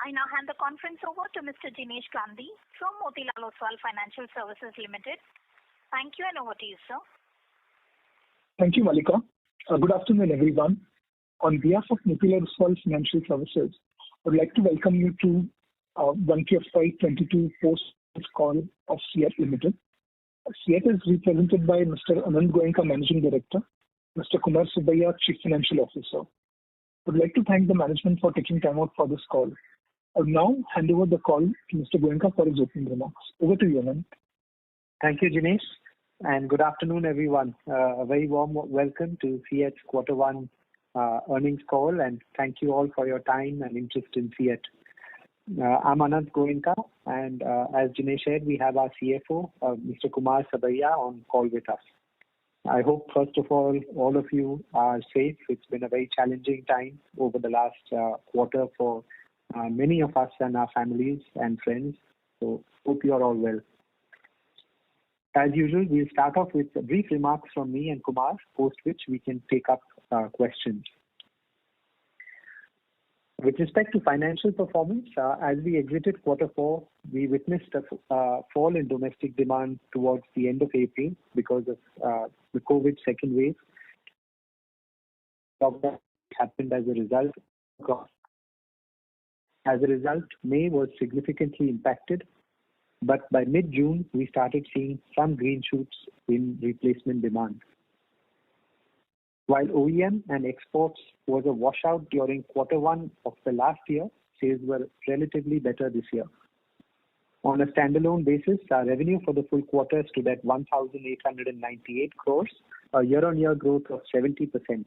I now hand the conference over to Mr. Jinesh Gandhi from Motilal Oswal Financial Services Limited. Thank you, and over to you, sir. Thank you, Malika. Good afternoon, everyone. On behalf of Motilal Oswal Financial Services, I would like to welcome you to 1QFY 22 post call of CEAT Limited. CEAT is represented by Mr. Anand Goenka, Managing Director, Mr. Kumar Subbiah, Chief Financial Officer. I would like to thank the management for taking time out for this call. I will now hand over the call to Mr. Goenka for his opening remarks. Over to you, Anand. Thank you, Jinesh, and good afternoon, everyone. A very warm welcome to CEAT's Quarter 1 earnings call, and thank you all for your time and interest in CEAT. I'm Anand Goenka, and as Jinesh said, we have our CFO, Mr. Kumar Subbiah, on call with us. I hope, first of all of you are safe. It's been a very challenging time over the last quarter for many of us and our families and friends. So, hope you are all well. As usual, we'll start off with brief remarks from me and Kumar, post which we can take up questions. With respect to financial performance, as we exited quarter 4, we witnessed a fall in domestic demand towards the end of April because of the COVID second wave. Lockdown happened as a result. As a result, May was significantly impacted, but by mid-June, we started seeing some green shoots in replacement demand. While OEM and exports was a washout during quarter 1 of the last year, sales were relatively better this year. On a standalone basis, our revenue for the full quarter stood at 1,898 crores, a year-on-year growth of 70%.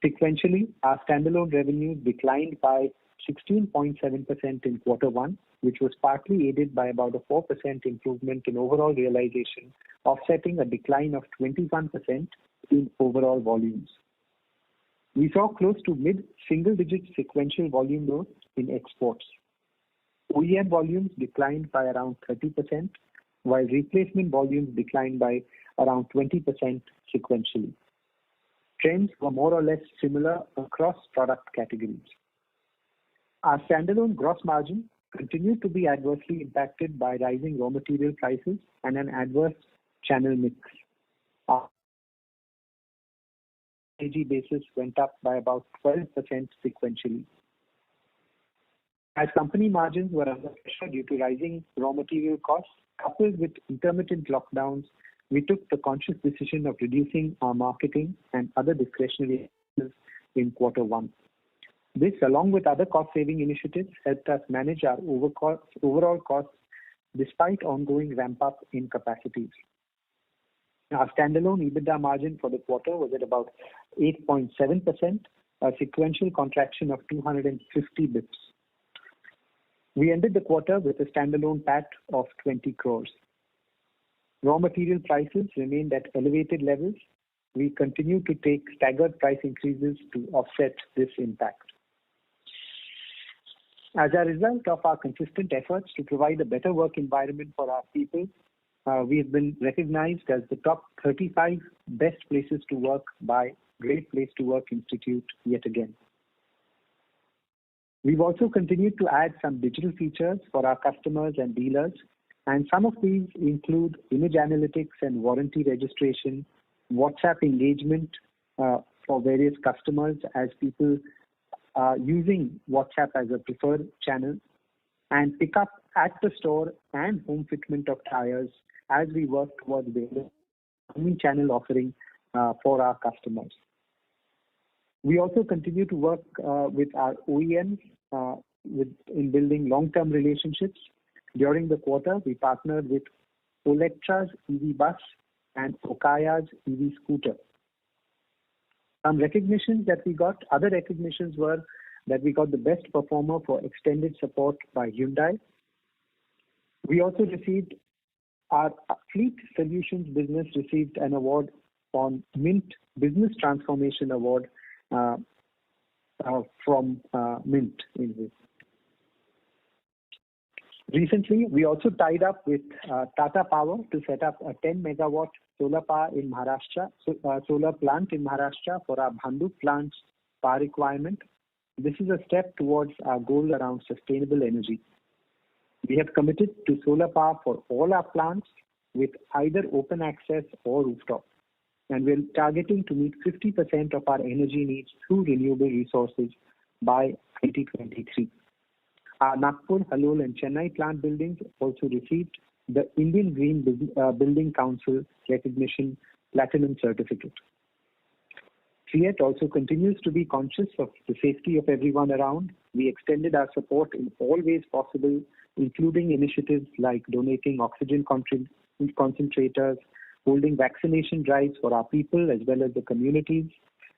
Sequentially, our standalone revenue declined by 16.7% in quarter 1, which was partly aided by about a 4% improvement in overall realization, offsetting a decline of 21% in overall volumes. We saw close to mid-single-digit sequential volume growth in exports. OEM volumes declined by around 30%, while replacement volumes declined by around 20% sequentially. Trends were more or less similar across product categories. Our standalone gross margin continued to be adversely impacted by rising raw material prices and an adverse channel mix. Our kg basis went up by about 12% sequentially. As company margins were under pressure due to rising raw material costs, coupled with intermittent lockdowns, we took the conscious decision of reducing our marketing and other discretionary expenses in quarter 1. This, along with other cost-saving initiatives, helped us manage our overall costs despite ongoing ramp-up in capacities. Our standalone EBITDA margin for the quarter was at about 8.7%, a sequential contraction of 250 bps. We ended the quarter with a standalone PAT of 20 crores. Raw material prices remained at elevated levels. We continue to take staggered price increases to offset this impact. As a result of our consistent efforts to provide a better work environment for our people, we have been recognized as the top 35 best places to work by Great Place to Work Institute yet again. We've also continued to add some digital features for our customers and dealers, and some of these include image analytics and warranty registration, WhatsApp engagement for various customers as people using WhatsApp as a preferred channel, and pick up at the store and home fitment of tires as we work towards the omni-channel offering for our customers. We also continue to work with our OEMs in building long-term relationships. During the quarter, we partnered with Olectra's EV bus and Okaya's EV scooter. Some recognitions that we got, other recognitions were that we got the best performer for extended support by Hyundai. We also received our Fleet Solutions business received an award on Mint Business Transformation Award from Mint in this. Recently, we also tied up with Tata Power to set up a 10 megawatt solar plant in Maharashtra for our Bhandup plant's power requirement. This is a step towards our goal around sustainable energy. We have committed to solar power for all our plants with either open access or rooftop, and we're targeting to meet 50% of our energy needs through renewable resources by 2023. Our Nagpur, Halol and Chennai plant buildings also received the Indian Green Building Council recognition Platinum certificate. CEAT also continues to be conscious of the safety of everyone around. We extended our support in all ways possible, including initiatives like donating oxygen concentrators, holding vaccination drives for our people as well as the communities,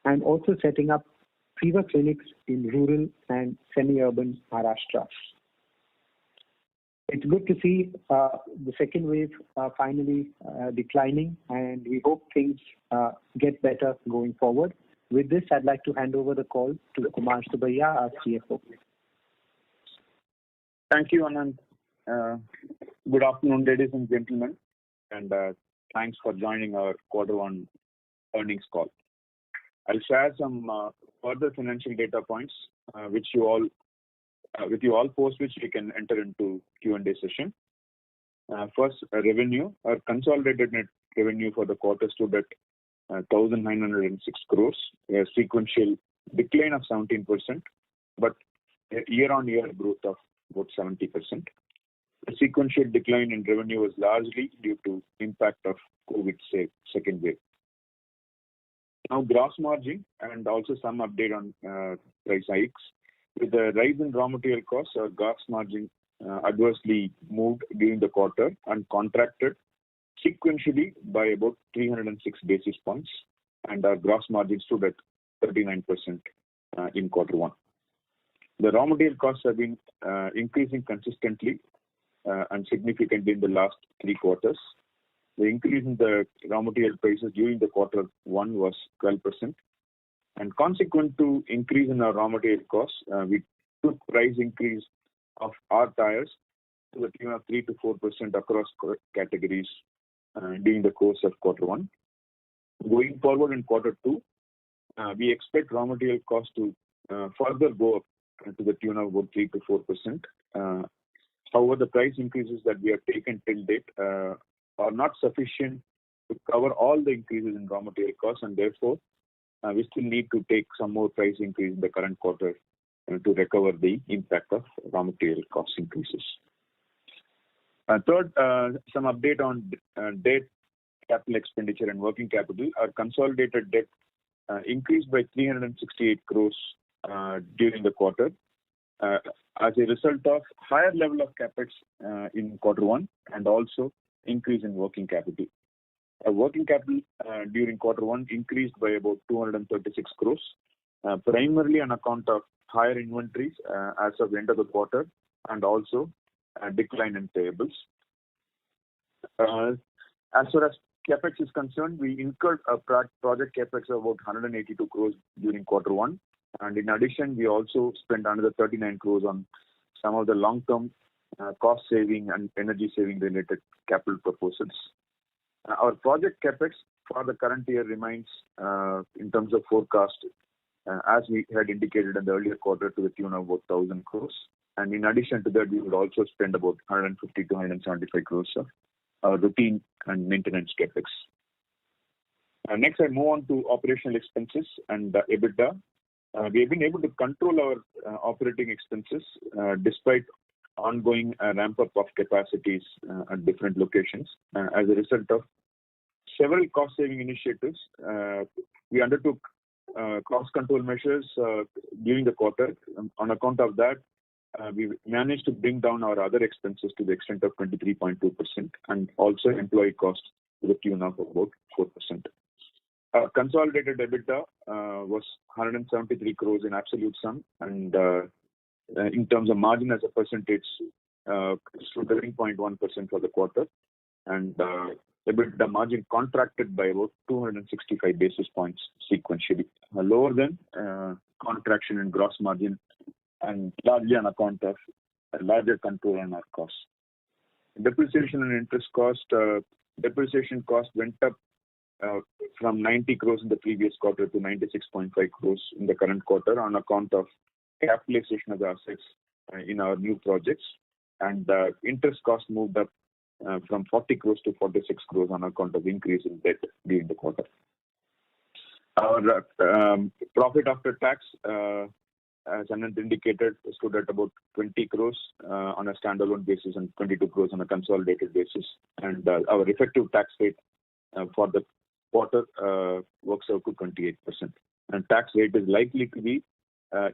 and also setting up fever clinics in rural and semi-urban Maharashtra. It's good to see the second wave finally declining, and we hope things get better going forward. With this, I'd like to hand over the call to Kumar Subbiah, our CFO. Thank you, Anand. Good afternoon, ladies and gentlemen, and thanks for joining our Quarter 1 earnings call. I'll share some further financial data points with you all, post which we can enter into Q&A session. First, revenue. Our consolidated net revenue for the quarter stood at 1,906 crores, a sequential decline of 17%, but a year-on-year growth of about 70%. The sequential decline in revenue was largely due to impact of COVID second wave. Now, gross margin and also some update on price hikes. With the rise in raw material costs, our gross margin adversely moved during the quarter and contracted sequentially by about 306 basis points, and our gross margin stood at 39% in Quarter 1. The raw material costs have been increasing consistently and significantly in the last 3 quarters. The increase in the raw material prices during the Quarter 1 was 12%. And consequent to increase in our raw material costs, we took price increase of our tires to the tune of 3 to 4% across categories during the course of Quarter 1. Going forward in Quarter 2, we expect raw material costs to further go up to the tune of about 3 to 4%. However, the price increases that we have taken till date are not sufficient to cover all the increases in raw material costs, and therefore we still need to take some more price increase in the current quarter to recover the impact of raw material cost increases. Third, some update on debt, capital expenditure and working capital. Our consolidated debt increased by 368 crores during the quarter as a result of higher level of capex in Quarter 1 and also increase in working capital. Working capital during Quarter 1 increased by about 236 crores, primarily on account of higher inventories as of the end of the quarter and also a decline in payables. As far as capex is concerned, we incurred a project capex of about 182 crores during Quarter 1, and in addition, we also spent another 39 crores on some of the long-term cost saving and energy saving related capital proposals. Our project capex for the current year remains in terms of forecast as we had indicated in the earlier quarter to the tune of about 1,000 crores. And in addition to that, we would also spend about 150 to 175 crores of routine and maintenance capex. Next, I move on to operational expenses and EBITDA. We have been able to control our operating expenses despite ongoing ramp-up of capacities at different locations. As a result of several cost-saving initiatives, we undertook cost control measures during the quarter. On account of that, we managed to bring down our other expenses to the extent of 23.2% and also employee costs to the tune of about 4%. Our consolidated EBITDA was 173 crores in absolute sum, and in terms of margin as a percentage, stood at 13.1% for the quarter, and EBITDA margin contracted by about 265 basis points sequentially, lower than contraction in gross margin and largely on account of a larger control on our costs. Depreciation and interest cost, depreciation cost went up from 90 crores in the previous quarter to 96.5 crores in the current quarter on account of capitalization of the assets in our new projects, and interest cost moved up from 40 crores to 46 crores on account of increase in debt during the quarter. Our profit after tax, as Anand indicated, stood at about 20 crores on a standalone basis and 22 crores on a consolidated basis. And our effective tax rate for the quarter works out to 28%. And tax rate is likely to be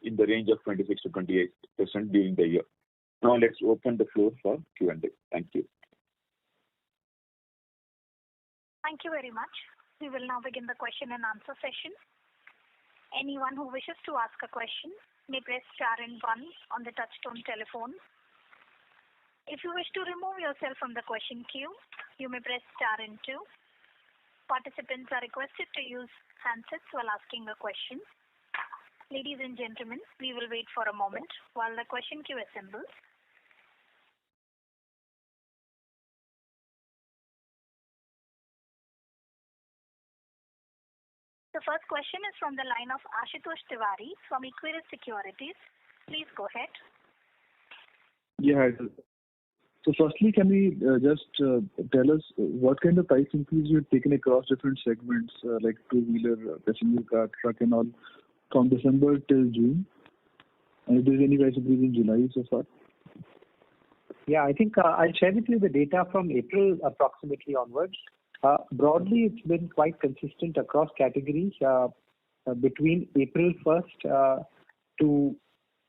in the range of 26 to 28% during the year. Now let's open the floor for Q&A. Thank you. Thank you very much. We will now begin the question and answer session. Anyone who wishes to ask a question may press star and 1 on the touchtone telephone. If you wish to remove yourself from the question queue, you may press star and 2. Participants are requested to use handsets while asking a question. Ladies and gentlemen, we will wait for a moment while the question queue assembles. The first question is from the line of Ashutosh Tiwari from Equirus Securities. Please go ahead. Yeah. So firstly, can we just tell us what kind of price increase you've taken across different segments, like two-wheeler, passenger car, truck and all, from December till June? And if there's any price increase in July so far? Yeah, I think I'll share with you the data from April approximately onwards. Broadly, it's been quite consistent across categories. Between April 1st to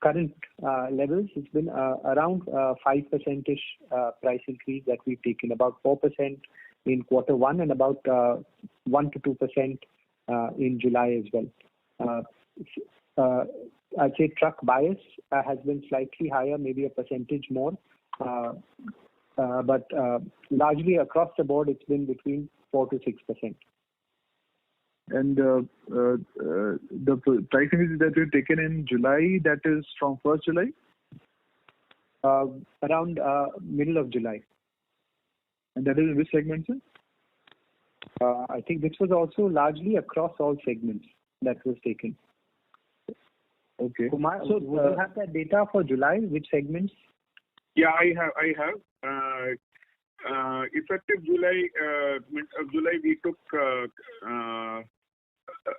current levels, it's been around 5%-ish price increase that we've taken, about 4% in quarter one and about 1 to 2% in July as well. I'd say truck bias has been slightly higher, maybe a percentage more. But largely across the board, it's been between 4 to 6%. And the price increase that you've taken in July, that is from 1st July? Around middle of July. And that is in which segment, sir? I think this was also largely across all segments that was taken. Okay. Kumar, so would you have that data for July? Which segments? Yeah, I have. Effective July, mid of July, we took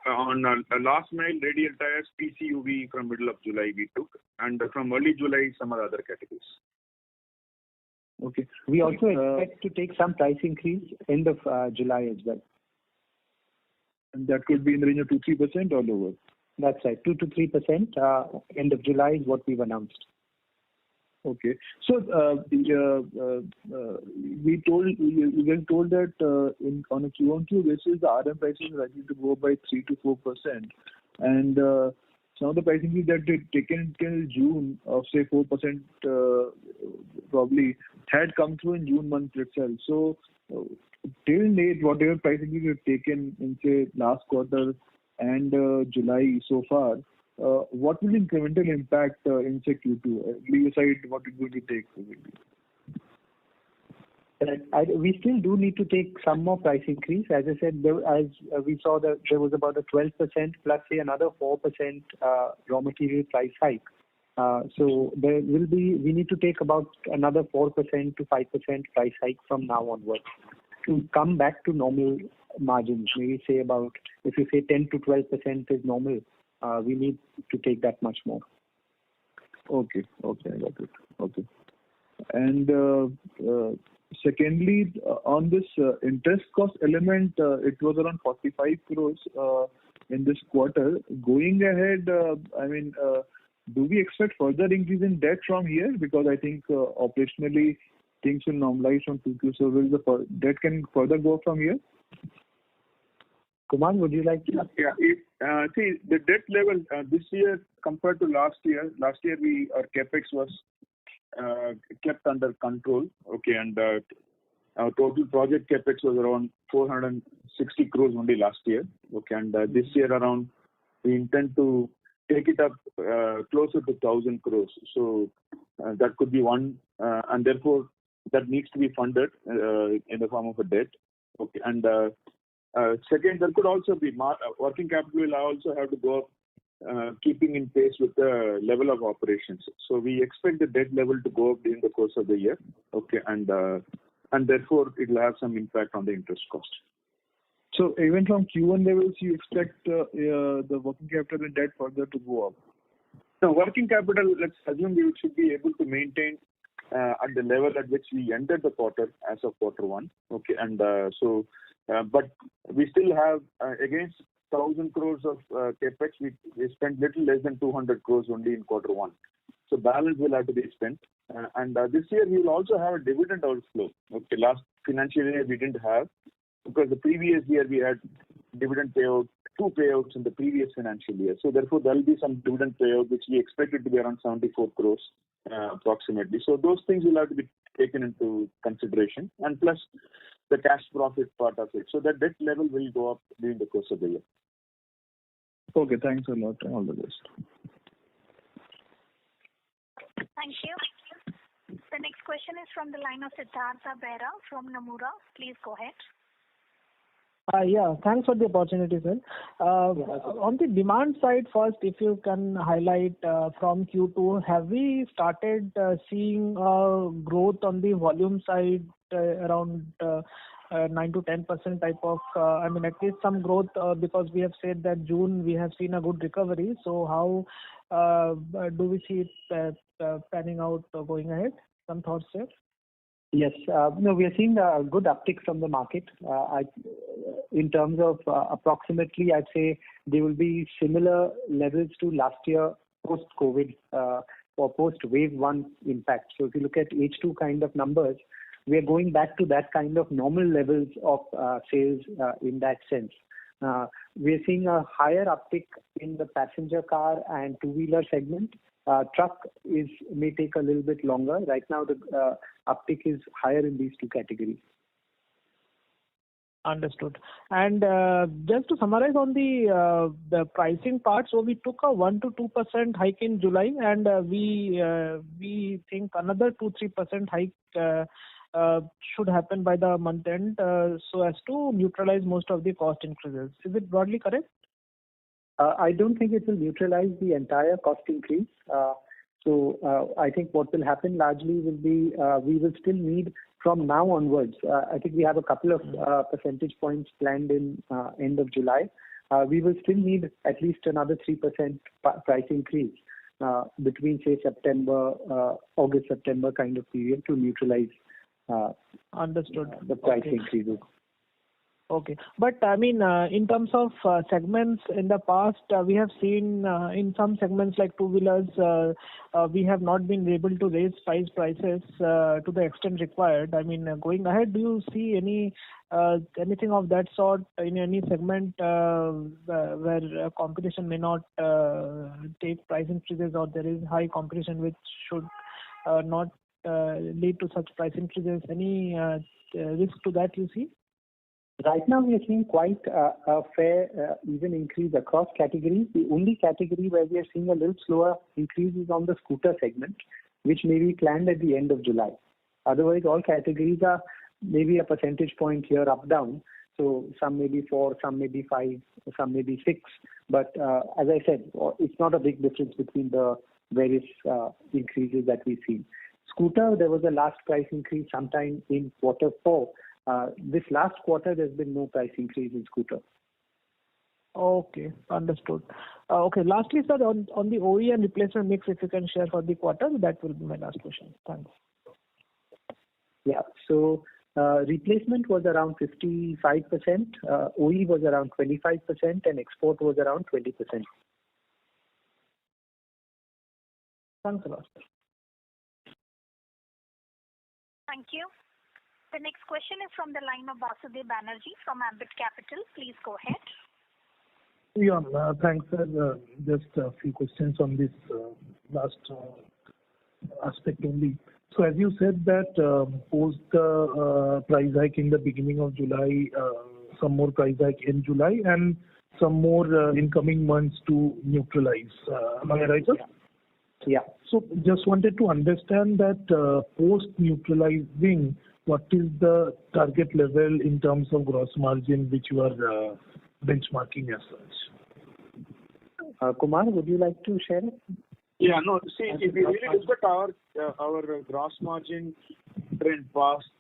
on last mile radial tires, PCUV from middle of July we took, and from early July some other categories. Okay. We also expect to take some price increase end of July as well. And that could be in the range of 2-3% or lower? That's right, 2 to 3%. End of July is what we've announced. Okay. So we told you guys told that on a Q-on-Q basis, the RM prices are likely to go by 3 to 4%, and some of the pricing that they've taken till June of say 4% probably had come through in June month itself. So till date, whatever pricing you've taken in say last quarter and July so far, what will incremental impact in say Q2? Leave aside what it will take. We still do need to take some more price increase. As I said, as we saw that there was about a 12% plus say another 4% raw material price hike. So there will be, we need to take about another 4% to 5% price hike from now onwards to come back to normal margins. Maybe say about, if you say 10 to 12% is normal, we need to take that much more. Okay, I got it. Okay. And secondly, on this interest cost element, it was around 45 crores in this quarter. Going ahead, do we expect further increase in debt from here? Because I think operationally things will normalize from 2Q. So will the debt can further go from here? Kumar, would you like to? Yeah. See, the debt level this year compared to last year our capex was kept under control. Okay, and our total project capex was around 460 crores only last year. Okay, and this year around we intend to take it up closer to 1,000 crores. So that could be one, and therefore that needs to be funded in the form of a debt. Okay, and second, there could also be working capital will also have to go up keeping in pace with the level of operations. So we expect the debt level to go up during the course of the year. Okay, and therefore it will have some impact on the interest cost. So even from Q1 levels, you expect the working capital and debt further to go up? No, working capital, let's assume we should be able to maintain at the level at which we ended the quarter as of quarter one. Okay, and but we still have against 1,000 crores of capex, we spent little less than 200 crores only in quarter one. So balance will have to be spent. And this year we will also have a dividend outflow. Okay, last financial year we didn't have, because the previous year we had dividend payout, 2 payouts in the previous financial year. So therefore there will be some dividend payout which we expected to be around 74 crores approximately. So those things will have to be taken into consideration, and plus the cash profit part of it. So the debt level will go up during the course of the year. Okay, thanks a lot. All the best. Thank you. The next question is from the line of Siddhartha Bera from Nomura. Please go ahead. Yeah, thanks for the opportunity, sir. On the demand side first, if you can highlight from Q2, have we started seeing growth on the volume side around 9 to 10% type of, I mean, at least some growth, because we have said that June we have seen a good recovery. So how do we see it panning out going ahead? Some thoughts there? Yes. No, we are seeing a good uptick from the market. In terms of approximately, I'd say they will be similar levels to last year post-COVID or post-wave 1 impact. So if you look at H2 kind of numbers, we are going back to that kind of normal levels of sales in that sense. We are seeing a higher uptick in the passenger car and two-wheeler segment. Truck may take a little bit longer. Right now, the uptick is higher in these two categories. Understood. And just to summarize on the pricing part, so we took a 1 to 2% hike in July, and we think another 2-3% hike should happen by the month end, so as to neutralize most of the cost increases. Is it broadly correct? I don't think it will neutralize the entire cost increase. So I think what will happen largely will be we will still need from now onwards. I think we have a couple of percentage points planned in end of July. We will still need at least another 3% price increase between, say, August, September kind of period to neutralize Understood. The price increases. Okay. But I mean, in terms of segments in the past, we have seen in some segments like two-wheelers, we have not been able to raise prices to the extent required. I mean, going ahead, do you see anything of that sort in any segment where competition may not take price increases, or there is high competition which should not lead to such price increases? Any risk to that you see? Right now, we are seeing quite a fair even increase across categories. The only category where we are seeing a little slower increase is on the scooter segment, which may be planned at the end of July. Otherwise, all categories are maybe a percentage point here up down. So some may be 4, some may be 5, some may be 6. But as I said, it's not a big difference between the various increases that we've seen. Scooter, there was a last price increase sometime in quarter 4. This last quarter, there's been no price increase in scooter. Okay, understood. Okay, lastly, sir, on the OE and replacement mix, if you can share for the quarter, that will be my last question. Thanks. Yeah, so replacement was around 55%, OE was around 25%, and export was around 20%. Thanks a lot, sir. Thank you. The next question is from the line of Basudeb Banerjee from Ambit Capital. Please go ahead. Yeah, thanks, sir. Just a few questions on this last aspect only. So as you said that post the price hike in the beginning of July, some more price hike in July and some more in coming months to neutralize. Am I right, sir? Yeah. So just wanted to understand that post neutralizing, what is the target level in terms of gross margin which you are benchmarking as such? Kumar, would you like to share it? Yeah, no. See, if we really look at our gross margin trend past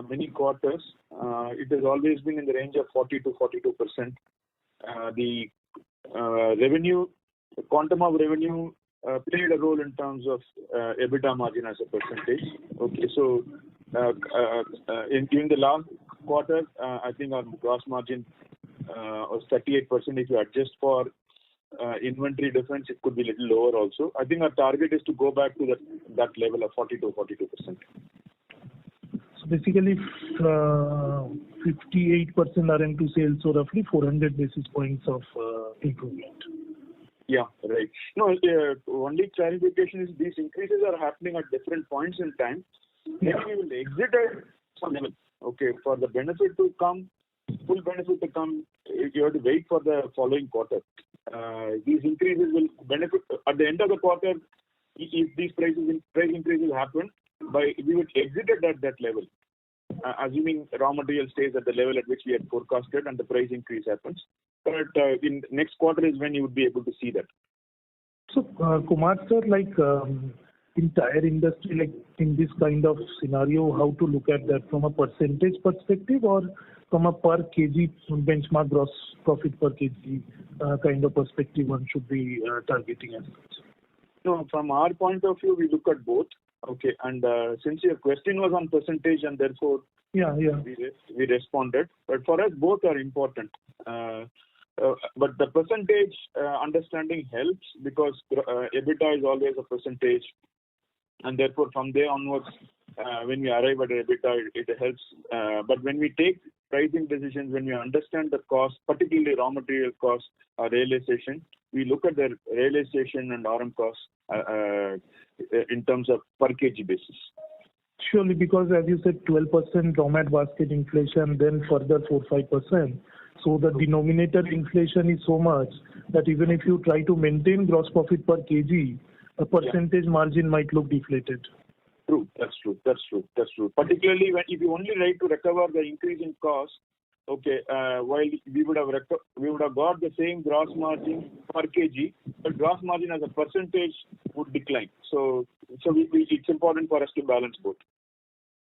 many quarters, it has always been in the range of 40 to 42%. The revenue, the quantum of revenue played a role in terms of EBITDA margin as a percentage. Okay, so during the last quarter, I think our gross margin was 38%. If you adjust for inventory difference, it could be a little lower also. I think our target is to go back to that level of 40 to 42%. So basically, 58% are into sales, so roughly 400 basis points of improvement. Yeah, right. No, only clarification is these increases are happening at different points in time. Maybe we will exit at some level. Okay, for the benefit to come, full benefit to come, you have to wait for the following quarter. These increases will benefit at the end of the quarter. If these price increases happen, we would exit it at that level, assuming raw material stays at the level at which we had forecasted and the price increase happens. But in next quarter is when you would be able to see that. So, Kumar sir, in tire industry, like in this kind of scenario, how to look at that from a percentage perspective or from a per kg benchmark gross profit per kg kind of perspective one should be targeting as such? No, from our point of view, we look at both. Okay, and since your question was on percentage and therefore we responded. But for us, both are important. But the percentage understanding helps because EBITDA is always a percentage. And therefore, from there onwards, when we arrive at EBITDA, it helps. But when we take pricing decisions, when we understand the cost, particularly raw material cost or realization, we look at the realization and RM cost in terms of per kg basis. Surely, because as you said, 12% raw mat basket inflation, then further 4-5%. So the denominator inflation is so much that even if you try to maintain gross profit per kg, a percentage margin might look deflated. True, that's true. Particularly if you only try to recover the increase in cost, okay, while we would have got the same gross margin per kg, but gross margin as a percentage would decline. So it's important for us to balance both.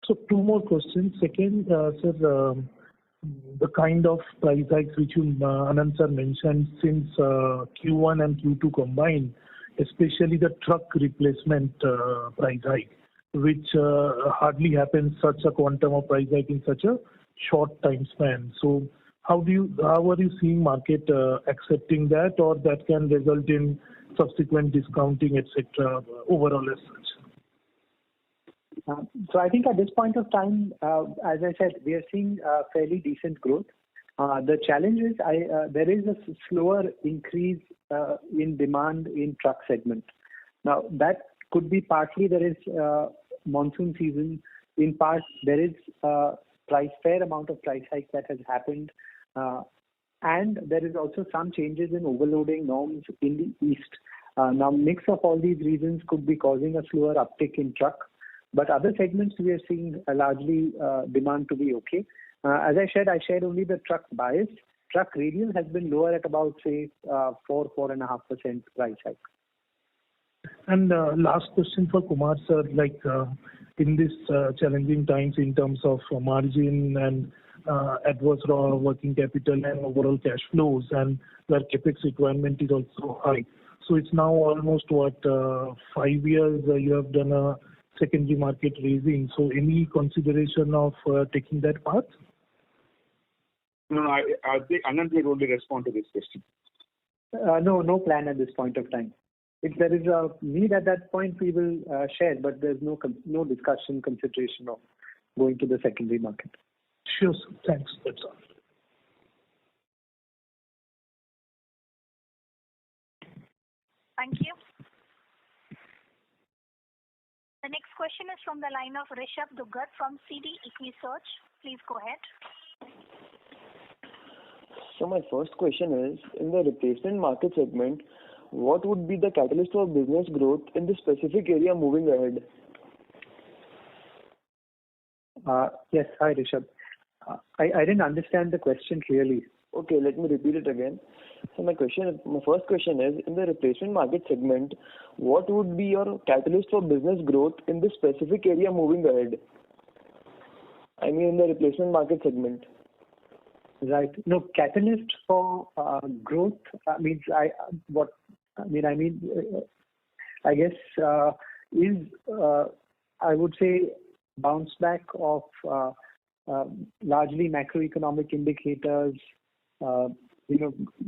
So two more questions. Second, sir, the kind of price hikes which you, Anand sir, mentioned since Q1 and Q2 combined, especially the truck replacement price hike, which hardly happens such a quantum of price hike in such a short time span. So how are you seeing market accepting that, or that can result in subsequent discounting, etc. overall as such? So I think at this point of time, as I said, we are seeing fairly decent growth. The challenge is there is a slower increase in demand in truck segment. Now that could be partly there is monsoon season. In part there is fair amount of price hike that has happened, and there is also some changes in overloading norms in the east. Now mix of all these reasons could be causing a slower uptick in truck. But other segments we are seeing largely demand to be okay. As I shared only the truck bias. Truck radial has been lower at about say 4.5% price hike. And last question for Kumar sir, in this challenging times in terms of margin and adverse raw working capital and overall cash flows, and where capex requirement is also high. So it's now almost 5 years you have done a secondary market raising. So any consideration of taking that path? No, I think Anand will only respond to this question. No plan at this point of time. If there is a need at that point, we will share, but there's no discussion, consideration of going to the secondary market. Sure, sir. Thanks. That's all. Thank you. The next question is from the line of Rishabh Dugar from CD Equisearch. Please go ahead. So my first question is, in the replacement market segment, what would be the catalyst for business growth in this specific area moving ahead? Yes, hi Rishabh. I didn't understand the question clearly. Okay, let me repeat it again. So my first question is, in the replacement market segment, what would be your catalyst for business growth in this specific area moving ahead? I mean, in the replacement market segment. Right. No, catalyst for growth means I guess is I would say bounce back of largely macroeconomic indicators,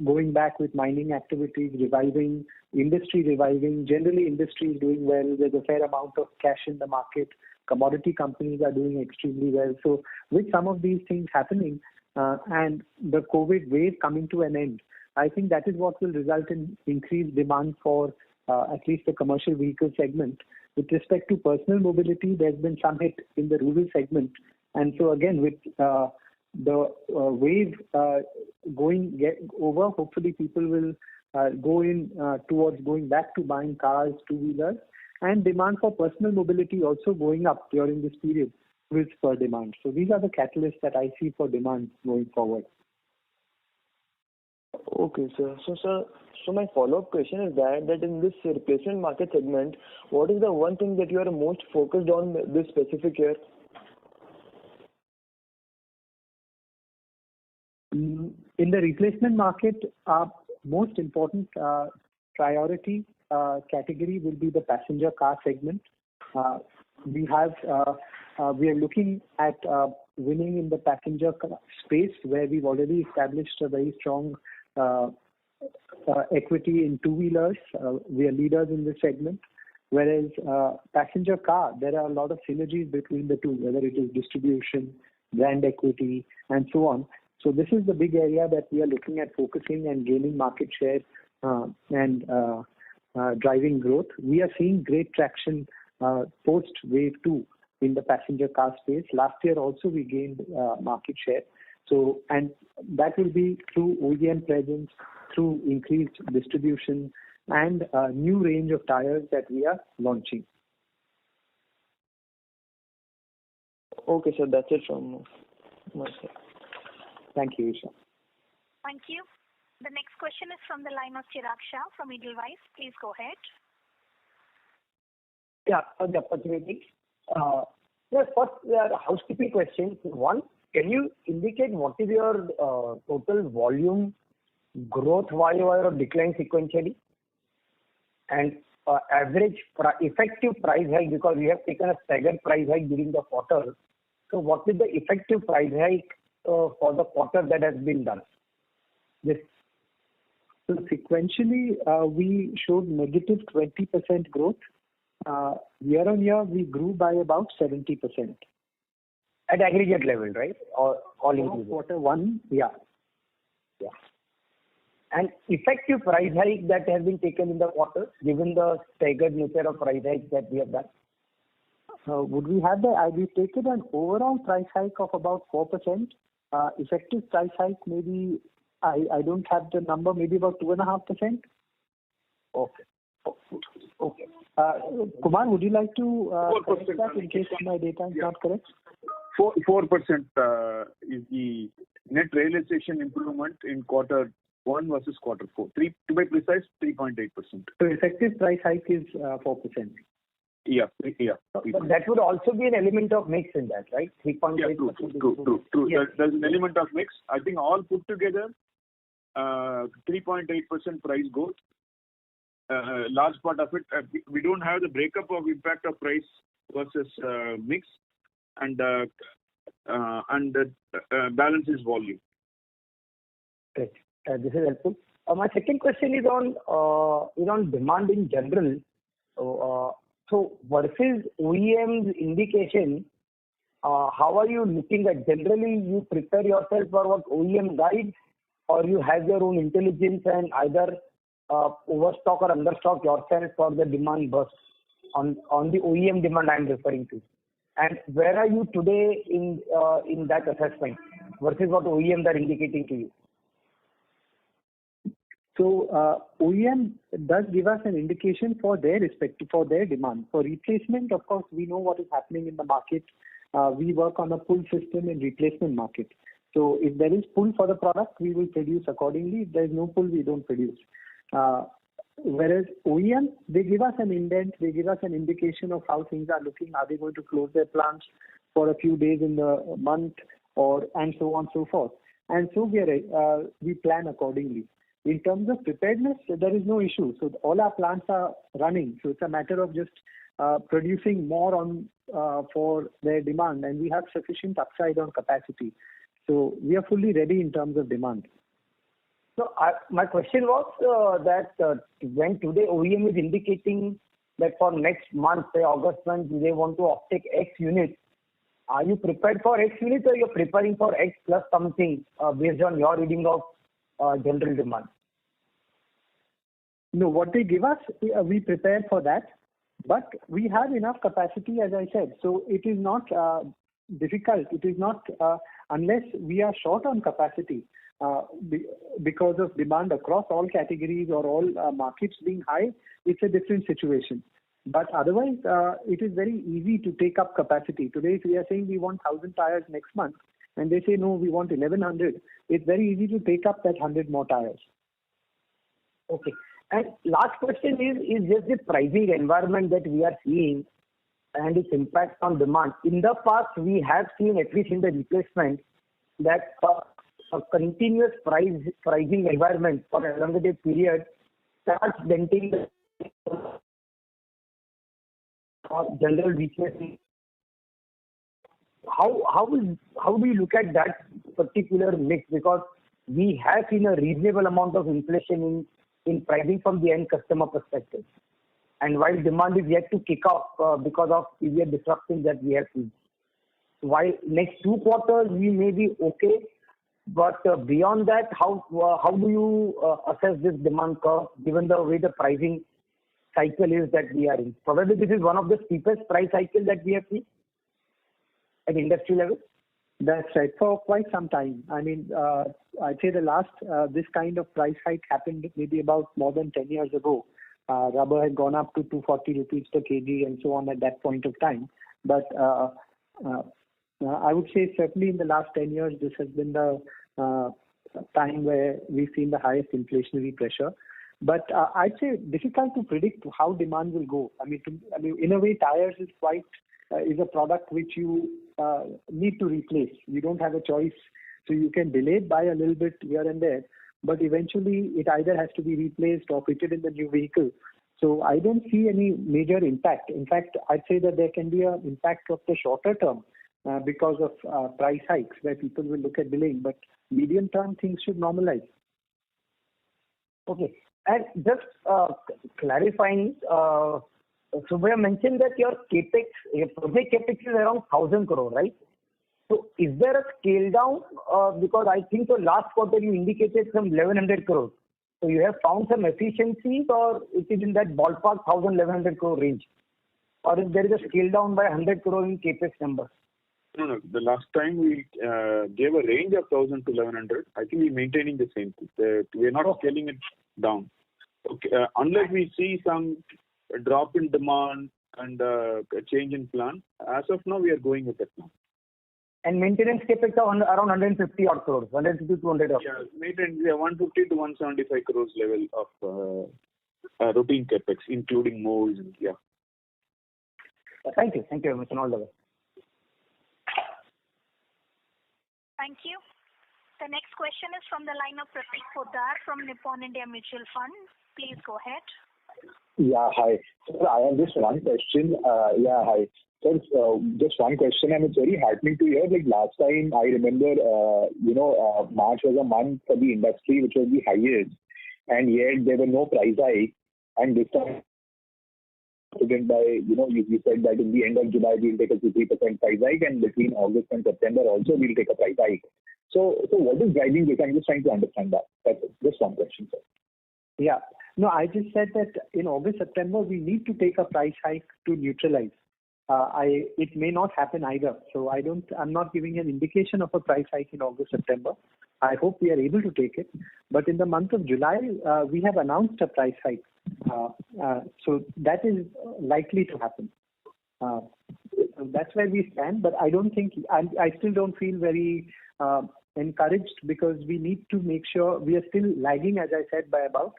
going back with mining activities, reviving, industry reviving. Generally, industry is doing well. There's a fair amount of cash in the market. Commodity companies are doing extremely well. So with some of these things happening and the COVID wave coming to an end, I think that is what will result in increased demand for at least the commercial vehicle segment. With respect to personal mobility, there's been some hit in the rural segment. And so again, with the wave get over, hopefully people will go in towards going back to buying cars, two-wheelers, and demand for personal mobility also going up during this period will spur demand. So these are the catalysts that I see for demand going forward. Okay, sir. So my follow-up question is that in this replacement market segment, what is the one thing that you are most focused on this specific year? In the replacement market, our most important priority category will be the passenger car segment. We are looking at winning in the passenger car space, where we've already established a very strong equity in two-wheelers. We are leaders in this segment. Whereas passenger car, there are a lot of synergies between the two, whether it is distribution, brand equity, and so on. So this is the big area that we are looking at focusing and gaining market share and driving growth. We are seeing great traction post wave 2 in the passenger car space. Last year also we gained market share. So, and that will be through OEM presence, through increased distribution, and a new range of tires that we are launching. Okay, sir, that's it from my side. Thank you, Isha. Thank you. The next question is from the line of Chirag Shah from Edelweiss. Please go ahead. Yeah, for the opportunity. First, housekeeping questions. One, can you indicate what is your total volume growth YoY or decline sequentially? And average effective price hike, because we have taken a staggered price hike during the quarter. So what is the effective price hike for the quarter that has been done? Yes. So sequentially, we showed negative 20% growth. Year on year, we grew by about 70%. At aggregate level, right? Or all inclusive? Quarter one, yeah. Yeah. And effective price hike that has been taken in the quarter, given the staggered nature of price hike that we have done? Would we have we've taken an overall price hike of about 4%. Effective price hike, maybe, I don't have the number, maybe about 2.5%. Okay. Okay. Kumar, would you like to 4% that in case my data is not correct? 4% is the net realization improvement in quarter 1 versus quarter 4. To be precise, 3.8%. So effective price hike is 4%. Yeah. But that would also be an element of mix in that, right? 3.8%. Yeah, true. Yes. There's an element of mix. I think all put together, 3.8% price growth. Large part of it, we don't have the breakup of impact of price versus mix, and balance is volume. Great. This is helpful. My second question is on demand in general. So versus OEM's indication, how are you looking at? Generally, you prepare yourself for what OEM guides, or you have your own intelligence and either overstock or understock yourself for the demand burst on the OEM demand I'm referring to. And where are you today in that assessment versus what OEMs are indicating to you? So OEM does give us an indication for their demand. For replacement, of course, we know what is happening in the market. We work on a pull system in replacement market. So if there is pull for the product, we will produce accordingly. If there is no pull, we don't produce. Whereas OEM, they give us an indent, they give us an indication of how things are looking. Are they going to close their plants for a few days in the month, and so on and so forth. And so we plan accordingly. In terms of preparedness, there is no issue. So all our plants are running. So it's a matter of just producing more for their demand, and we have sufficient upside on capacity. So we are fully ready in terms of demand. So my question was that when today OEM is indicating that for next month, say August month, they want to offtake X units, are you prepared for X units or you're preparing for X plus something based on your reading of general demand? No, what they give us, we prepare for that. But we have enough capacity, as I said. So it is not difficult. It is not unless we are short on capacity because of demand across all categories or all markets being high. It's a different situation. But otherwise, it is very easy to take up capacity. Today, if we are saying we want 1,000 tires next month, and they say no, we want 1,100, it's very easy to take up that 100 more tires. Okay. And last question is just the pricing environment that we are seeing and its impact on demand. In the past, we have seen, at least in the replacement, that a continuous pricing environment for a elongated period starts denting the general weakness. How do you look at that particular mix? Because we have seen a reasonable amount of inflation in pricing from the end customer perspective. And while demand is yet to kick off because of severe disruptions that we have seen. While next 2 quarters we may be okay, but beyond that, how do you assess this demand curve given the way the pricing cycle is that we are in? Probably this is one of the steepest price cycles that we have seen at industry level. That's right, for quite some time. I mean, I'd say the last, this kind of price hike happened maybe about more than 10 years ago. Rubber had gone up to 240 rupees per kg and so on at that point of time. But I would say certainly in the last 10 years, this has been the time where we've seen the highest inflationary pressure. But I'd say difficult to predict how demand will go. I mean, in a way, tires is is a product which you need to replace. You don't have a choice. So you can delay it by a little bit here and there. But eventually, it either has to be replaced or fitted in the new vehicle. So I don't see any major impact. In fact, I'd say that there can be an impact of the shorter term because of price hikes where people will look at delaying. But medium term, things should normalize. Okay. And just clarifying, Subhaya mentioned that your project capex is around 1,000 crore, right? So is there a scale down? Because I think the last quarter you indicated some 1,100 crore. So you have found some efficiencies, or it is in that ballpark 1,100 crore range? Or if there is a scale down by 100 crore in capex number? No. The last time we gave a range of 1,000 to 1,100. I think we're maintaining the same thing. We're not scaling it down. Okay. Unless we see some drop in demand and a change in plan, as of now we are going with it now. And maintenance capex around 150 odd crores, 150 to 200 odd. Yeah, maintenance 150 to 175 crores level of routine capex, including molds. Yeah. Thank you very much, and all the best. Thank you. The next question is from the line of Pratik Poddar from Nippon India Mutual Fund. Please go ahead. Yeah, hi. So I have just one question. Hi. So just one question, and it's very heartening to hear. Like last time, I remember, March was a month for the industry which was the highest, and yet there were no price hike. And this time, you said that in the end of July we'll take a 3% price hike, and between August and September also we'll take a price hike. So what is driving this? I'm just trying to understand that. That's just one question, sir. Yeah. No, I just said that in August, September, we need to take a price hike to neutralize. It may not happen either. So I'm not giving an indication of a price hike in August, September. I hope we are able to take it. But in the month of July, we have announced a price hike. So that is likely to happen. So that's where we stand. But I still don't feel very encouraged because we need to make sure we are still lagging, as I said, by about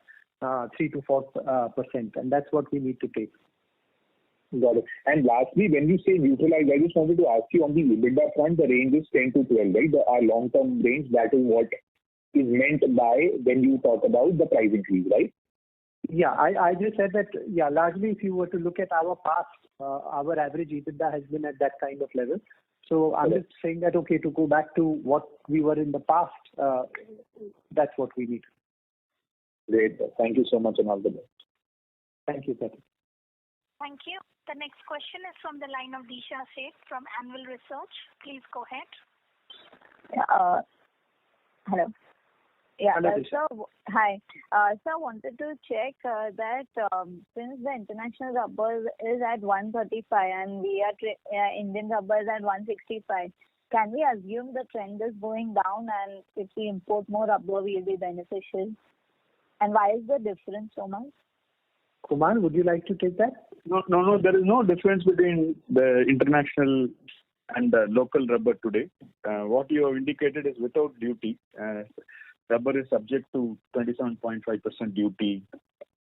3 to 4%, and that's what we need to take. Got it. And lastly, when you say neutralize, I just wanted to ask you on the EBITDA front, the range is 10 to 12, right? Our long-term range, that is what is meant by when you talk about the price increase, right? Yeah, I just said that, yeah, largely if you were to look at our past, our average EBITDA has been at that kind of level. So I'm just saying that, okay, to go back to what we were in the past, that's what we need. Great. Thank you so much and all the best. Thank you, Patrick. Thank you. The next question is from the line of Disha Seth from Anvil Research. Please go ahead. Hello. Yeah. Hello, So, hi. So I wanted to check that since the international rubber is at 135 and we are Indian rubber is at 165, can we assume the trend is going down, and if we import more rubber, we'll be beneficial? And why is the difference so much? Kumar, would you like to take that? No. There is no difference between the international and the local rubber today. What you have indicated is without duty. Rubber is subject to 27.5% duty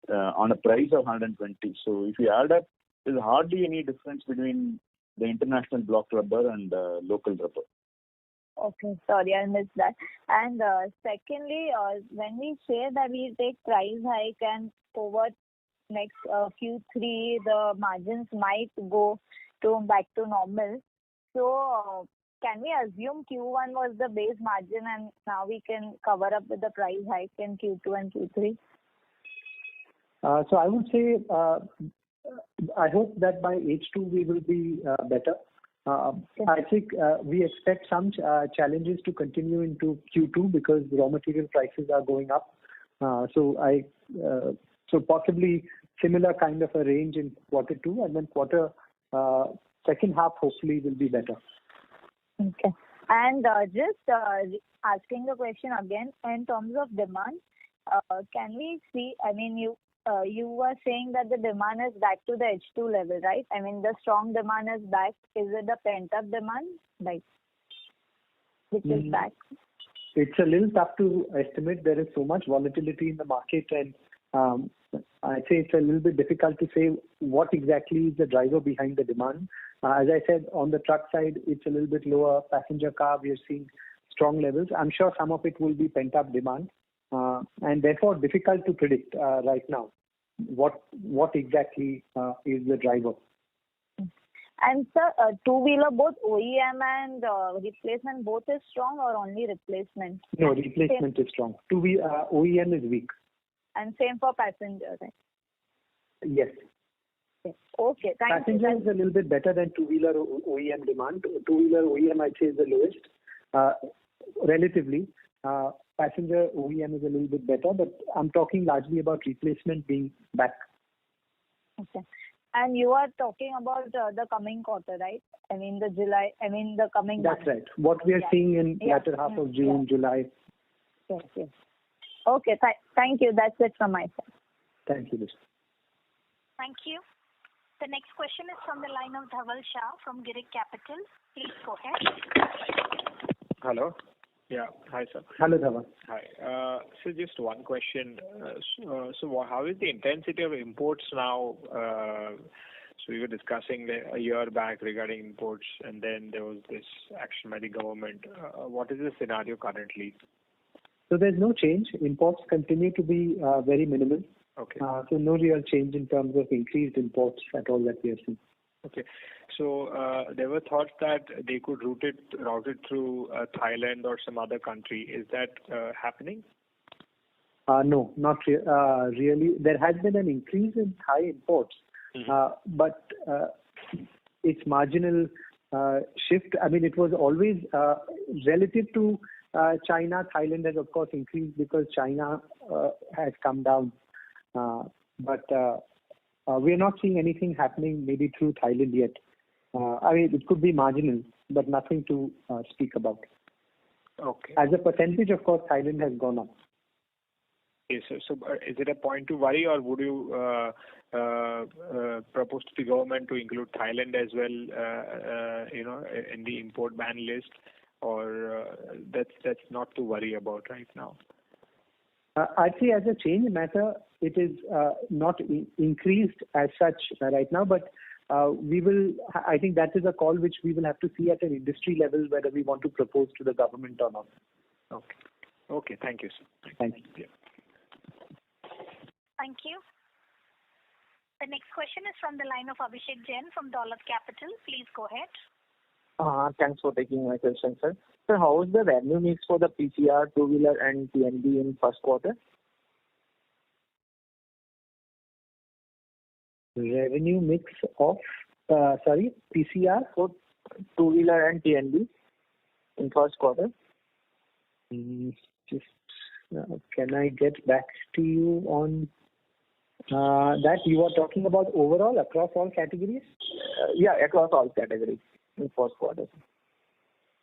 on a price of 120. So if you add up, there's hardly any difference between the international block rubber and local rubber. Okay, sorry, I missed that. And secondly, when we say that we take price hike and over next Q3, the margins might go back to normal. So can we assume Q1 was the base margin and now we can cover up with the price hike in Q2 and Q3? So I would say I hope that by H2 we will be better. I think we expect some challenges to continue into Q2 because raw material prices are going up. So possibly similar kind of a range in quarter 2, and then second half hopefully will be better. Okay. And just asking the question again, in terms of demand, can we see, I mean, you were saying that the demand is back to the H2 level, right? I mean, the strong demand is back. Is it the pent-up demand, like, which is back? It's a little tough to estimate. There is so much volatility in the market, and I'd say it's a little bit difficult to say what exactly is the driver behind the demand. As I said, on the truck side, it's a little bit lower. Passenger car, we are seeing strong levels. I'm sure some of it will be pent-up demand, and therefore difficult to predict right now what exactly is the driver. And sir, two-wheeler, both OEM and replacement, both is strong or only replacement? No, replacement is strong. OEM is weak. And same for passenger, right? Yes. Okay, thank you. Passenger is a little bit better than two-wheeler OEM demand. Two-wheeler OEM, I'd say, is the lowest relatively. Passenger OEM is a little bit better, but I'm talking largely about replacement being back. Okay. And you are talking about the coming quarter, right? I mean, the coming That's month. right. What we are seeing in latter half of June, July. Yes. Okay, thank you. That's it from my side. Thank you, Lisa. Thank you. The next question is from the line of Dhaval Shah from Girik Capital. Please go ahead. Hello. Yeah. Hi, sir. Hello, Dhaval. Hi. So just one question. So how is the intensity of imports now? So we were discussing a year back regarding imports, and then there was this action by the government. What is the scenario currently? So there's no change. Imports continue to be very minimal. Okay. So no real change in terms of increased imports at all that we are seeing. Okay. So there were thoughts that they could route it through Thailand or some other country. Is that happening? No, not really. There has been an increase in Thai imports, but it's marginal shift. I mean, it was always relative to China. Thailand has, of course, increased because China has come down. But we are not seeing anything happening maybe through Thailand yet. I mean, it could be marginal, but nothing to speak about. Okay. As a percentage, of course, Thailand has gone up. Okay, so is it a point to worry, or would you propose to the government to include Thailand as well, in the import ban list? or that's not to worry about right now? I'd say as a change matter, it is not increased as such right now, but we will. I think that is a call which we will have to see at an industry level whether we want to propose to the government or not. Okay. Okay. Thank you, sir. Thank you. Yeah. Thank you. The next question is from the line of Abhishek Jain from Dolat Capital. Please go ahead. Thanks for taking my question, sir. Sir, how is the revenue mix for the PCR, two-wheeler and TNB in first quarter? Revenue mix of, PCR? For two-wheeler and TNB in first quarter? Can I get back to you on that? You are talking about overall across all categories? Yeah, across all categories in first quarter.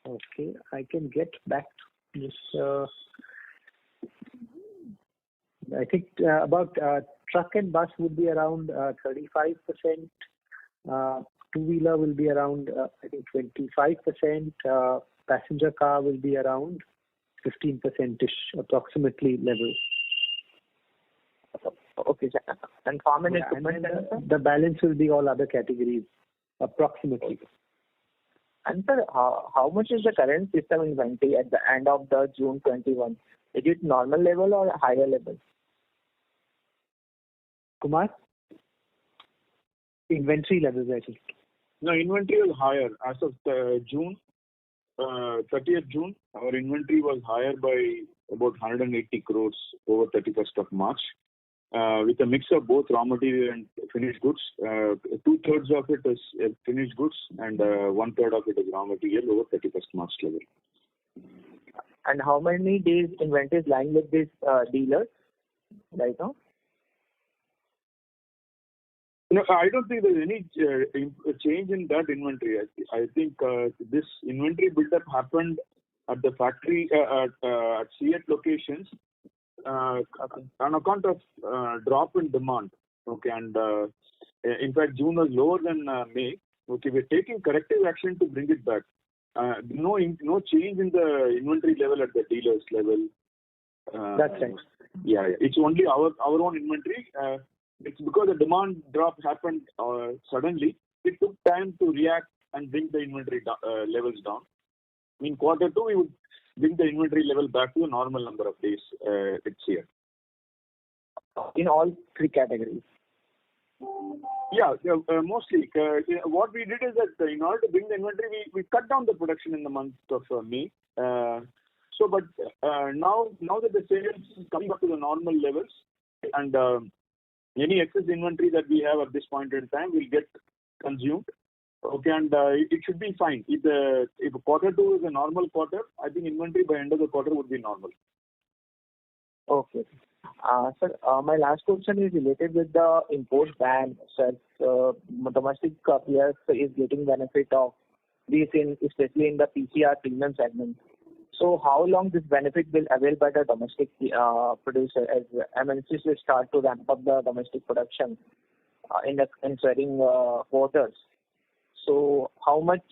Okay, I can get back to this. I think about truck and bus would be around 35%. Two-wheeler will be around, I think, 25%. Passenger car will be around 15%-ish, approximately level. Okay, sir. And farm and equipment? The balance will be all other categories, approximately. Okay. And sir, how much is the current system inventory at the end of the June 21? Is it normal level or higher level? Kumar? Inventory levels, I think. No, inventory was higher. As of June, 30th June, our inventory was higher by about 180 crores over 31st of March. With a mix of both raw material and finished goods. 2/3 of it is finished goods and 1/3 of it is raw material over 31st March level. And how many days inventory is lying with this dealers right now? No, I don't think there's any change in that inventory. I think this inventory build-up happened at the factory at CEAT locations. On account of drop in demand, okay, and in fact June was lower than May. Okay, we're taking corrective action to bring it back. No change in the inventory level at the dealers level. That's right. Yeah, it's only our own inventory. It's because the demand drop happened suddenly. It took time to react and bring the inventory levels down. In quarter 2, we would bring the inventory level back to a normal number of days it's here. In all three categories? Yeah, mostly. What we did is that in order to bring the inventory, we cut down the production in the month of May. But now that the sales come back to the normal levels and any excess inventory that we have at this point in time will get consumed. Okay, and it should be fine. If quarter 2 is a normal quarter, I think inventory by end of the quarter would be normal. Okay. Sir, my last question is related with the import ban. Sir, domestic players is getting benefit of this especially in the PCR premium segment. So how long this benefit will avail by the domestic producer as MNCs will start to ramp up the domestic production in ensuing quarters. So how much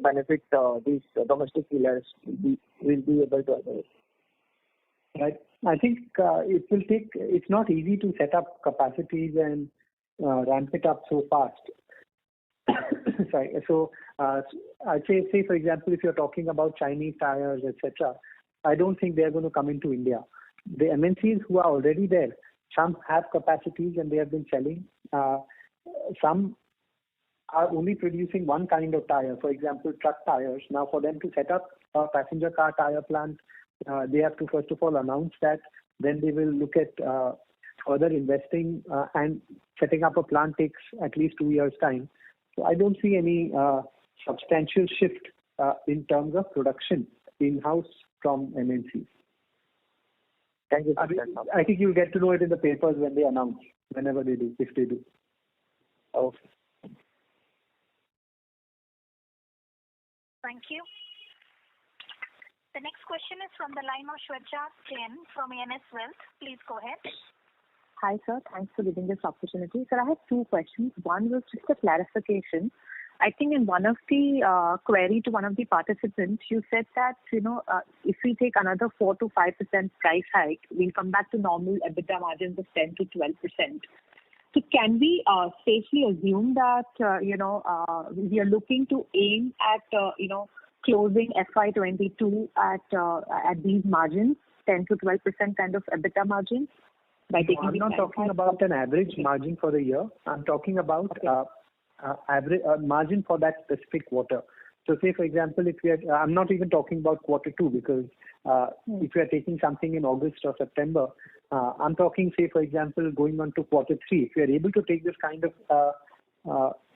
benefit these domestic dealers will be able to avail? Right. I think it will take. It's not easy to set up capacities and ramp it up so fast. Sorry. So I'd say for example, if you're talking about Chinese tires, etc., I don't think they're going to come into India. The MNCs who are already there, some have capacities and they have been selling. Some are only producing one kind of tire, for example, truck tires. Now, for them to set up a passenger car tire plant, they have to first of all announce that. Then they will look at further investing and setting up a plant takes at least 2 years' time. So I don't see any substantial shift in terms of production in-house from MNCs. Thank you. I think you'll get to know it in the papers when they announce, whenever they do, if they do. Okay. Thank you. The next question is from the line of Shweta Jain from ANS Wealth. Please go ahead. Hi, sir. Thanks for giving this opportunity. Sir, I have two questions. One was just a clarification. I think in one of the query to one of the participants, you said that, if we take another 4 to 5% price hike, we'll come back to normal EBITDA margins of 10 to 12%. So can we safely assume that, we are looking to aim at, closing FY22 at these margins, 10 to 12% kind of EBITDA margins? I'm not talking about an average margin for the year. I'm talking about average margin for that specific quarter. So say, for example, I'm not even talking about quarter two, because if we are taking something in August or September, I'm talking, say, for example, going on to quarter three. If we are able to take this kind of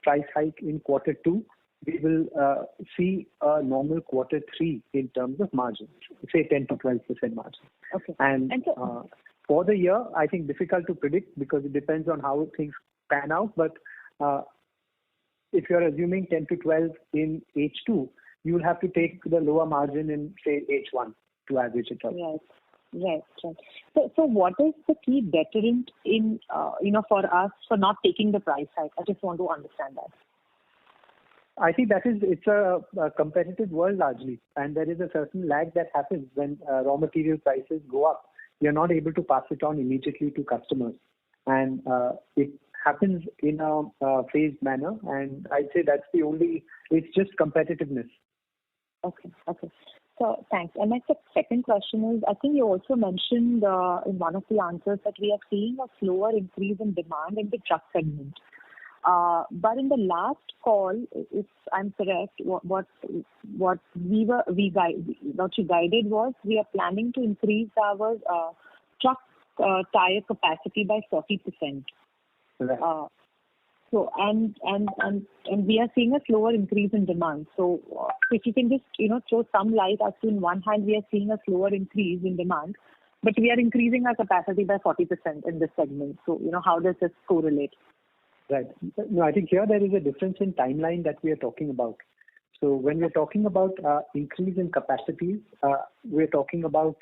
price hike in quarter two, we will see a normal quarter three in terms of margins, say 10 to 12% margin. Okay. And for the year, I think difficult to predict because it depends on how things pan out. But if you're assuming 10 to 12 in H2, you will have to take the lower margin in, say, H1 to average it out. Right. So what is the key deterrent in, for us for not taking the price hike? I just want to understand that. I think it's a competitive world largely, and there is a certain lag that happens when raw material prices go up. You're not able to pass it on immediately to customers, and it happens in a phased manner. And I'd say it's just competitiveness. Okay. So thanks. And my second question is, I think you also mentioned in one of the answers that we are seeing a slower increase in demand in the truck segment. But in the last call, if I'm correct, what you guided was we are planning to increase our truck tire capacity by 40%. Right. So and we are seeing a slower increase in demand. So if you can just throw some light as to, on one hand we are seeing a slower increase in demand, but we are increasing our capacity by 40% in this segment. So how does this correlate? Right. No, I think here there is a difference in timeline that we are talking about. So when we're talking about increase in capacities, we're talking about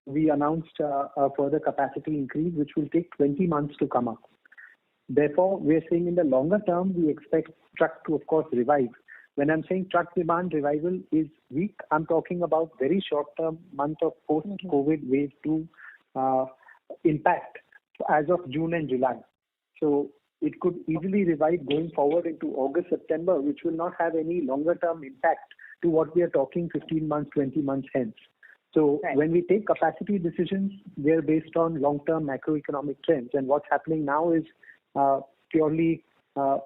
we announced a further capacity increase which will take 20 months to come up. Therefore, we're saying in the longer term, we expect truck to, of course, revive. When I'm saying truck demand revival is weak, I'm talking about very short-term month of post-COVID wave 2 impact as of June and July. So it could easily revive going forward into August, September, which will not have any longer-term impact to what we are talking 15 months, 20 months hence. So when we take capacity decisions, they're based on long-term macroeconomic trends. And what's happening now is purely a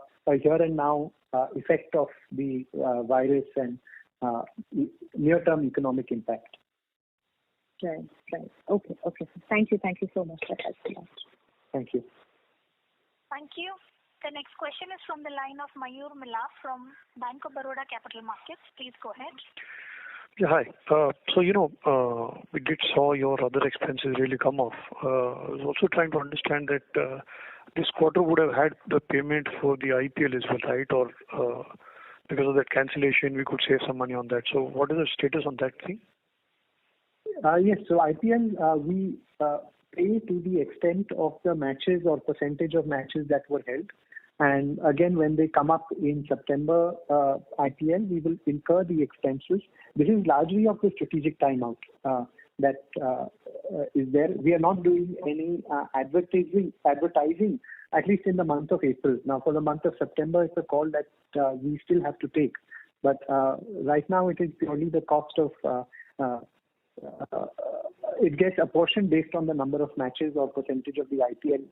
here and now effect of the virus and near-term economic impact. Right. Okay. Thank you so much. That helps a lot. Thank you. Thank you. The next question is from the line of Mayur Mila from Bank of Baroda Capital Markets. Please go ahead. Yeah, hi. So, we saw your other expenses really come off. I was also trying to understand that this quarter would have had the payment for the IPL as well, right? Or because of that cancellation, we could save some money on that. So what is the status on that thing? Yes, so IPL, we pay to the extent of the matches or percentage of matches that were held. And again, when they come up in September IPL, we will incur the expenses. This is largely of the strategic timeout that is there. We are not doing any advertising, at least in the month of April. Now, for the month of September, it's a call that we still have to take. But right now, it is purely the cost of it gets apportioned based on the number of matches or percentage of the IPL.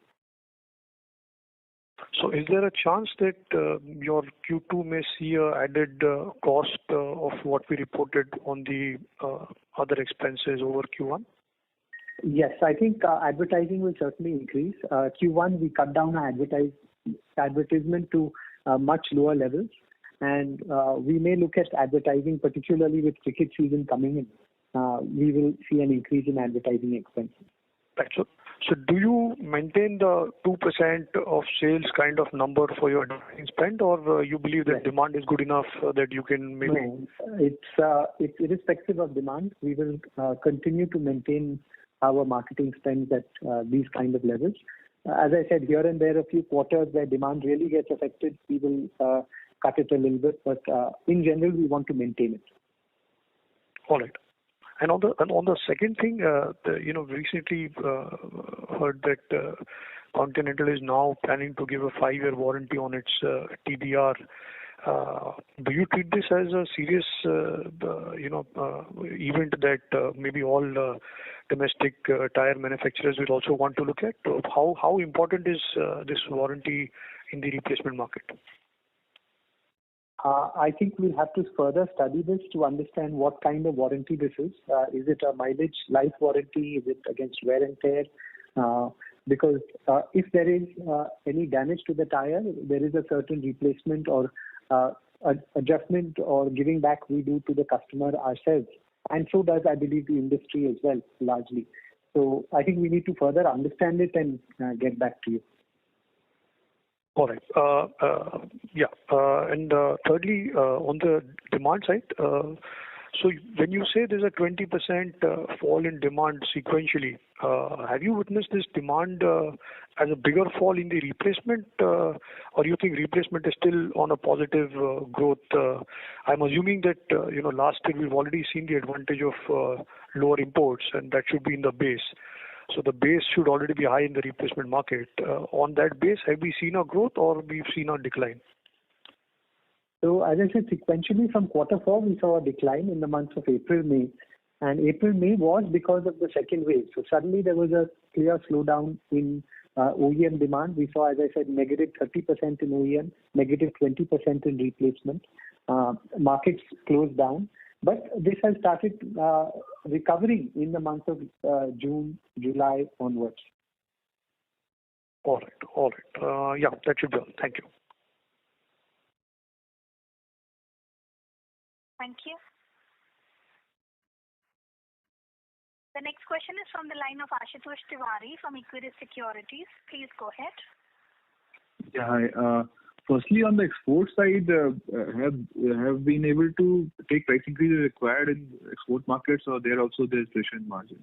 So is there a chance that your Q2 may see a added cost of what we reported on the other expenses over Q1? Yes, I think advertising will certainly increase. Q1, we cut down our advertisement to much lower levels. And we may look at advertising, particularly with cricket season coming in. We will see an increase in advertising expenses. Right. So do you maintain the 2% of sales kind of number for your advertising spend, or you believe that demand is good enough that you can maybe? No, it's irrespective of demand. We will continue to maintain our marketing spends at these kind of levels. As I said, here and there, a few quarters where demand really gets affected, we will cut it a little bit, but in general, we want to maintain it. All right. And on the second thing, recently heard that Continental is now planning to give a 5-year warranty on its TBR. Do you treat this as a serious, event that maybe all domestic tire manufacturers will also want to look at? How important is this warranty in the replacement market? I think we'll have to further study this to understand what kind of warranty this is. Is it a mileage life warranty? Is it against wear and tear? Because if there is any damage to the tire, there is a certain replacement or adjustment or giving back we do to the customer ourselves. And so does, I believe, the industry as well, largely. So I think we need to further understand it and get back to you. All right. And thirdly, on the demand side, so when you say there's a 20% fall in demand sequentially, have you witnessed this demand as a bigger fall in the replacement, or you think replacement is still on a positive growth? I'm assuming that last year we've already seen the advantage of lower imports, and that should be in the base. So the base should already be high in the replacement market. On that base, have we seen a growth or we've seen a decline? So as I said, sequentially from quarter 4, we saw a decline in the months of April, May. And April, May was because of the second wave. So suddenly there was a clear slowdown in OEM demand. We saw, as I said, negative 30% in OEM, negative 20% in replacement. Markets closed down. But this has started recovering in the month of June, July onwards. All right. Yeah, that should be all. Thank you. Thank you. The next question is from the line of Ashutosh Tiwari from Equirus Securities. Please go ahead. Yeah, hi. Firstly, on the export side, have been able to take price increases required in export markets, or there also there's pressure in margin?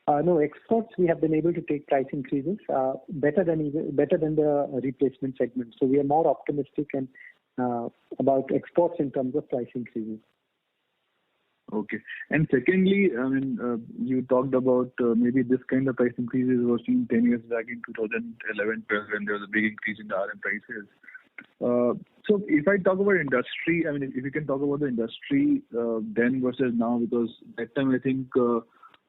No, exports we have been able to take price increases better than the replacement segment. So we are more optimistic and about exports in terms of price increases. Okay. And secondly, I mean, you talked about maybe this kind of price increases were seen 10 years back in 2011, 12, when there was a big increase in the RM prices. So if I talk about industry, I mean, if you can talk about the industry then versus now, because that time I think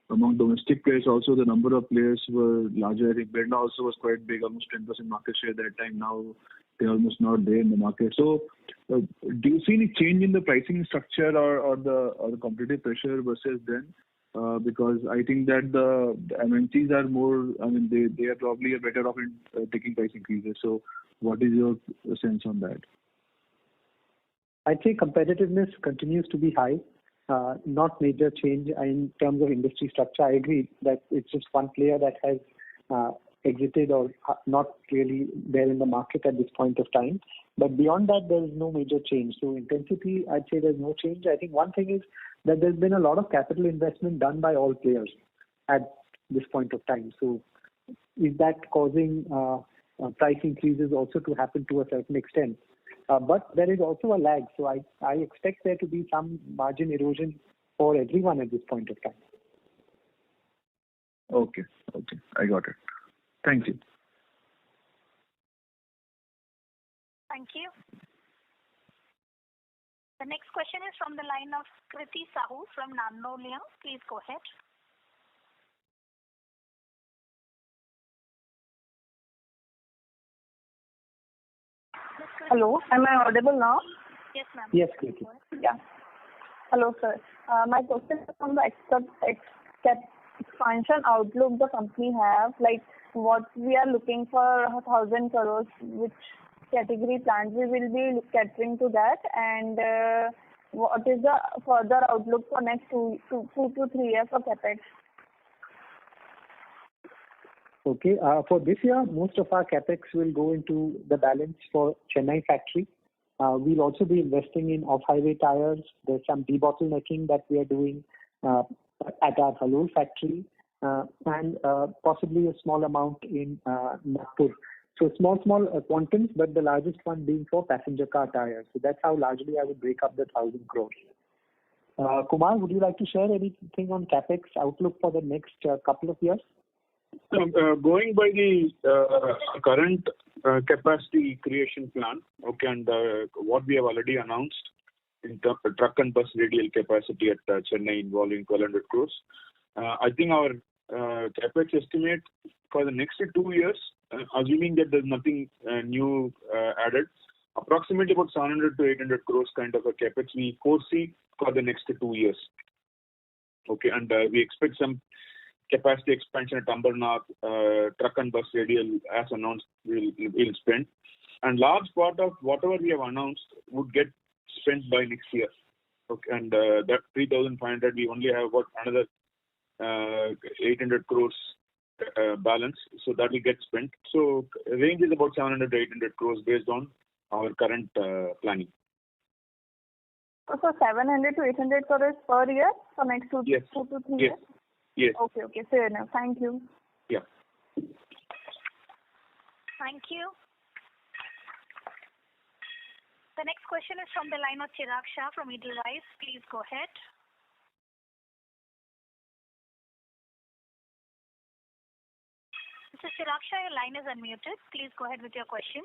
among domestic players also the number of players were larger. I think Brenda also was quite big, almost 10% market share at that time. Now they're almost not there in the market. So do you see any change in the pricing structure or the competitive pressure versus then? Because I think that the MNCs are more, I mean, they are probably a better off in taking price increases. So what is your sense on that? I'd say competitiveness continues to be high. Not major change in terms of industry structure. I agree that it's just one player that has exited or not really there in the market at this point of time. But beyond that, there is no major change. So intensity, I'd say there's no change. I think one thing is that there's been a lot of capital investment done by all players at this point of time. So is that causing price increases also to happen to a certain extent? But there is also a lag. So I expect there to be some margin erosion for everyone at this point of time. Okay. I got it. Thank you. Thank you. The next question is from the line of Kriti Sahu from Narnolia. Please go ahead. Hello, am I audible now? Yes, ma'am. Yes, Kriti. Yeah. Hello, sir. My question is on the expansion outlook the company have, like what we are looking for 1,000 crores, which category plans we will be catering to that, and what is the further outlook for next 2 to 3 years for CapEx? Okay. For this year, most of our capex will go into the balance for Chennai factory. We'll also be investing in off-highway tires. There's some debottlenecking that we are doing at our Halol factory, and possibly a small amount in Nagpur. So small quantums, but the largest one being for passenger car tires. So that's how largely I would break up the 1,000 crores. Kumar, would you like to share anything on CapEx outlook for the next couple of years? Going by the current capacity creation plan, okay, and what we have already announced in truck and bus radial capacity at Chennai involving 1,200 crores. I think our capex estimate for the next 2 years, assuming that there's nothing new added, approximately about 700 to 800 crores kind of a capex we foresee for the next 2 years. Okay, and we expect some capacity expansion at Ambernath, truck and bus radial as announced will spend, and large part of whatever we have announced would get spent by next year. Okay, and that 3,500 we only have about another 800 crores balance, so that will get spent. So range is about 700 to 800 crores based on our current planning. So 700 to 800 crores per year for next 2 to 3 years? Yes. Okay, fair enough. Thank you. Yeah. Thank you. The next question is from the line of Chirag Shah from Edelweiss. Please go ahead. Mr. Chirag Shah, your line is unmuted. Please go ahead with your question.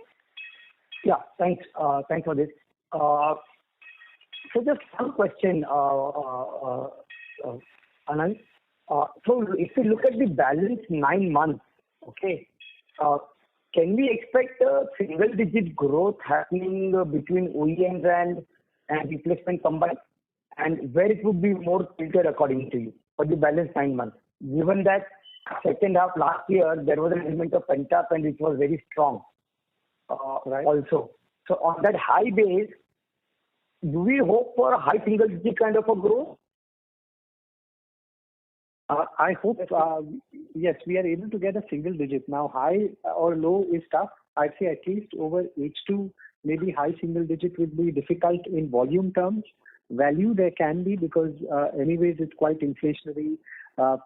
Yeah, thanks. Thanks for this. So just one question, Anand. So if you look at the balance 9 months, okay, can we expect a single-digit growth happening between OEMs and replacement combined? And where it would be more tilted according to you for the balance 9 months? Given that second half last year, there was an element of pent-up and it was very strong also. So on that high base, do we hope for a high single-digit kind of a growth? I hope, yes, we are able to get a single digit. Now, high or low is tough. I'd say at least over H2, maybe high single digit would be difficult in volume terms. Value there can be because anyways it's quite inflationary.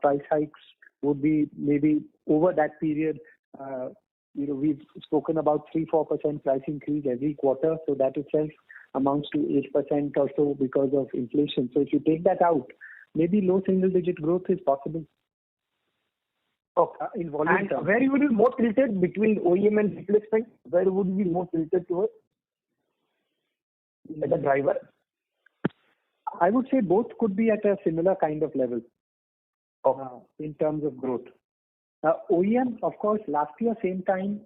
Price hikes would be maybe over that period. We've spoken about 3-4% price increase every quarter. So that itself amounts to 8% or so because of inflation. So if you take that out, maybe low single-digit growth is possible. Okay. In volume and terms. where you would be more tilted between OEM and replacement? Where would you be more tilted towards as a driver? I would say both could be at a similar kind of level in terms of growth. OEM, of course, last year same time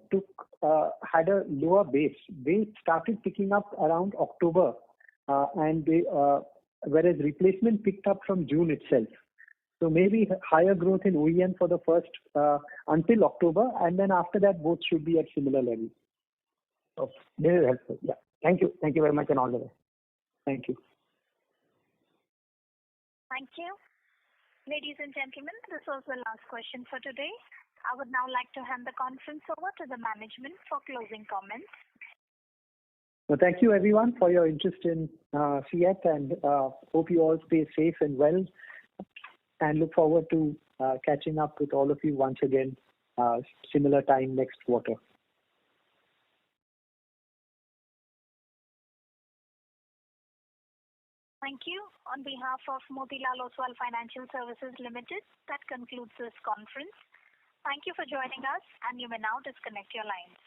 had a lower base. They started picking up around October, and whereas replacement picked up from June itself. So maybe higher growth in OEM for the first until October, and then after that both should be at similar levels. Okay, this is helpful. Yeah, thank you very much, and all the best. Thank you. Thank you. Ladies and gentlemen, this was the last question for today. I would now like to hand the conference over to the management for closing comments. Well, thank you everyone for your interest in CEAT, and hope you all stay safe and well, and look forward to catching up with all of you once again similar time next quarter. Thank you. On behalf of Motilal Oswal Financial Services Limited, that concludes this conference. Thank you for joining us, and you may now disconnect your lines.